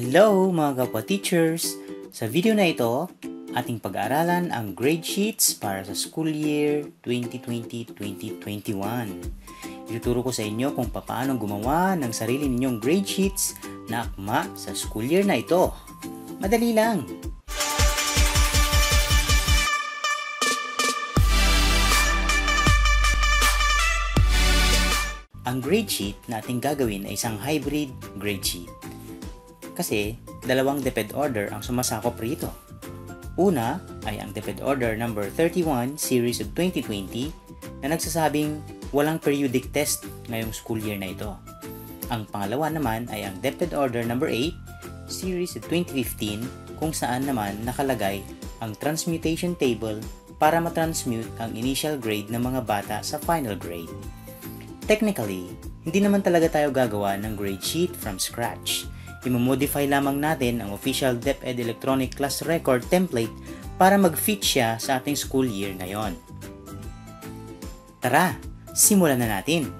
Hello mga kapwa-teachers! Sa video na ito, ating pag-aaralan ang grade sheets para sa school year 2020-2021. Ituturo ko sa inyo kung paano gumawa ng sarili ninyong grade sheets na akma sa school year na ito. Madali lang! Ang grade sheet na ating gagawin ay isang hybrid grade sheet. Kasi dalawang DepEd order ang sumasakop rito. Una ay ang DepEd order number 31 series of 2020 na nagsasabing walang periodic test ngayong school year na ito. Ang pangalawa naman ay ang DepEd order number 8 series of 2015 kung saan naman nakalagay ang transmutation table para matransmute ang initial grade ng mga bata sa final grade. Technically, hindi naman talaga tayo gagawa ng grade sheet from scratch. I-modify lamang natin ang official DepEd Electronic Class Record template para mag-fit siya sa ating school year ngayon. Tara, simulan na natin!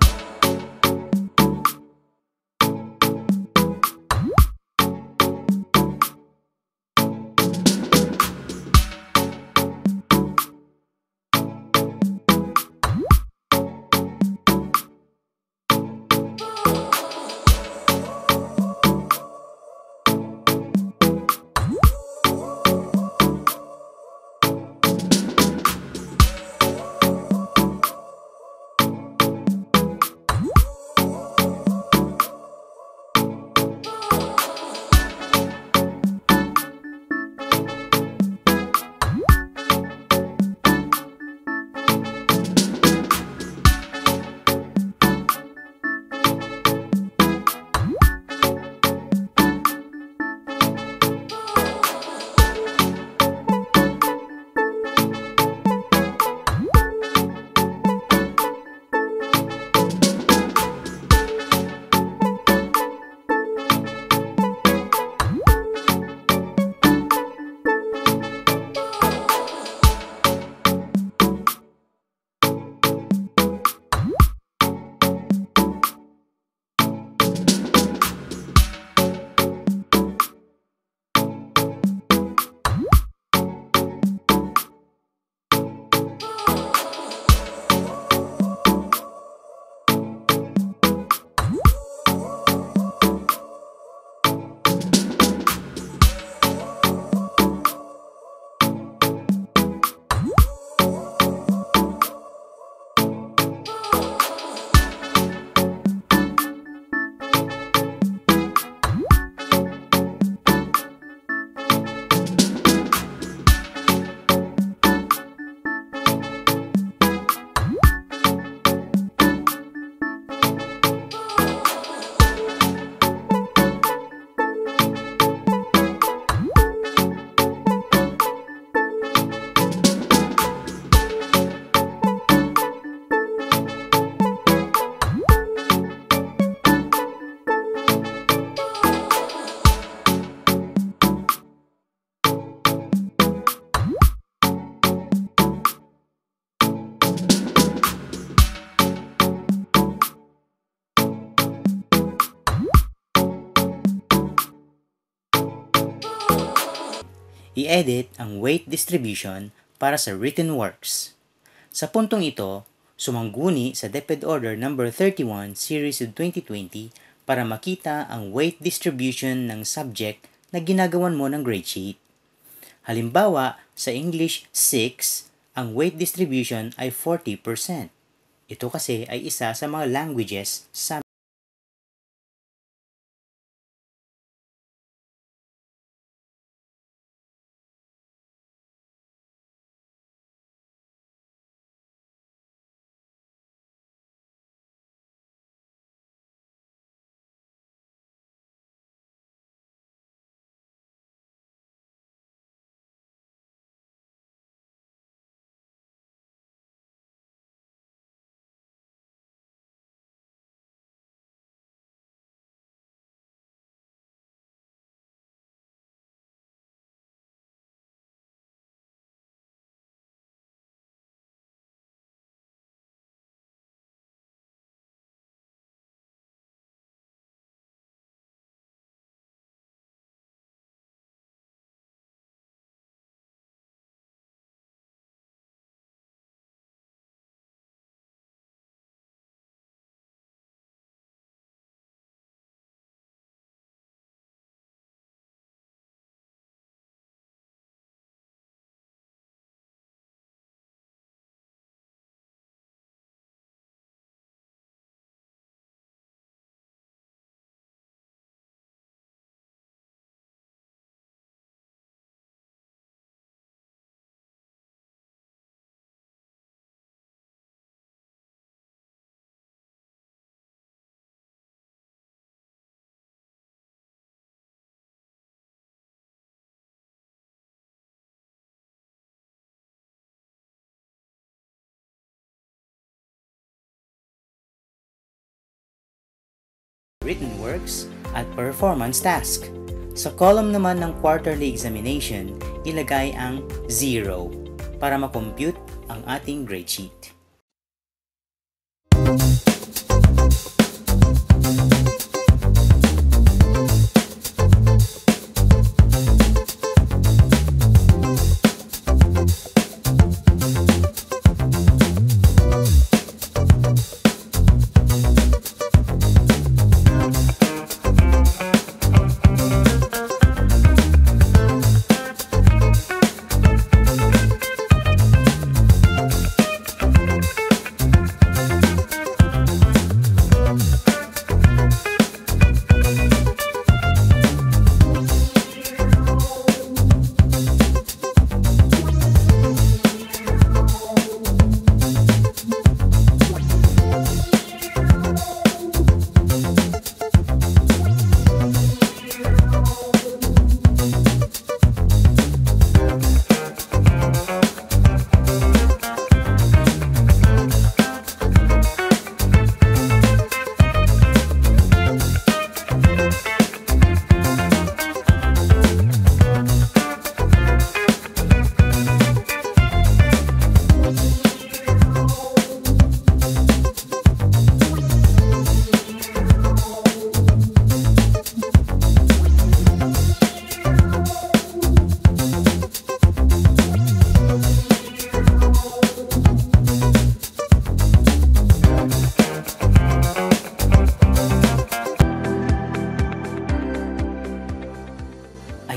I-edit ang weight distribution para sa written works. Sa puntong ito, sumangguni sa DepEd Order number 31 series of 2020 para makita ang weight distribution ng subject na ginagawan mo ng grade sheet. Halimbawa, sa English 6, ang weight distribution ay 40%. Ito kasi ay isa sa mga languages sa written works at performance task. Sa column naman ng quarterly examination, ilagay ang 0 para makompute ang ating grade sheet.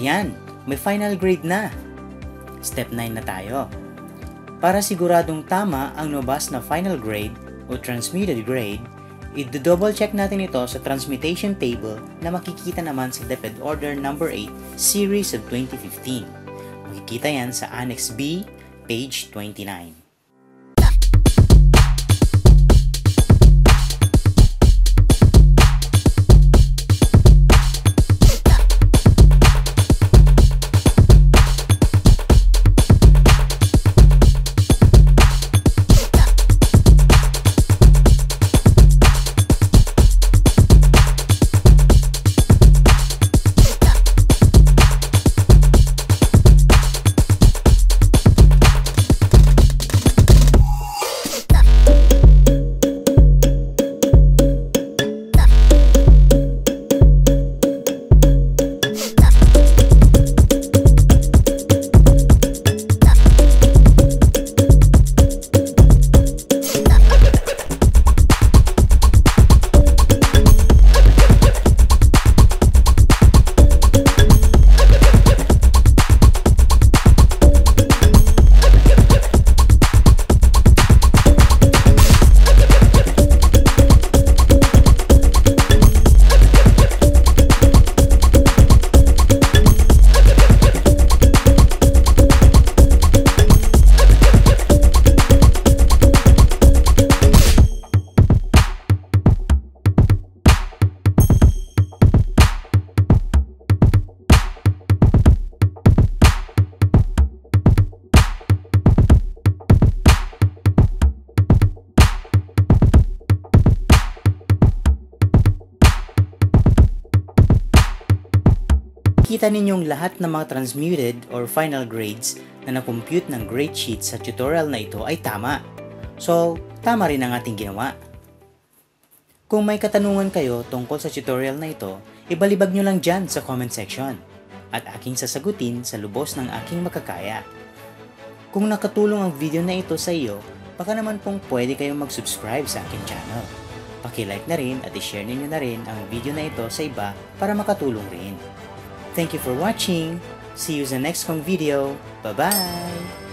Ayan, may final grade na. Step 9 na tayo. Para siguradong tama ang lumabas na final grade o transmitted grade, i-double check natin ito sa transmutation table na makikita naman sa DepEd Order No. 8 Series of 2015. Makikita yan sa Annex B, page 29. Kita ninyong lahat ng mga transmuted or final grades na na-compute ng grade sheet sa tutorial na ito ay tama. So, tama rin ang ating ginawa. Kung may katanungan kayo tungkol sa tutorial na ito, ibalibag nyo lang dyan sa comment section at aking sasagutin sa lubos ng aking makakaya. Kung nakatulong ang video na ito sa iyo, baka naman pong pwede kayong mag-subscribe sa aking channel. Paki-like na rin at i-share ninyo na rin ang video na ito sa iba para makatulong rin. Thank you for watching. See you sa next kong video. Bye-bye!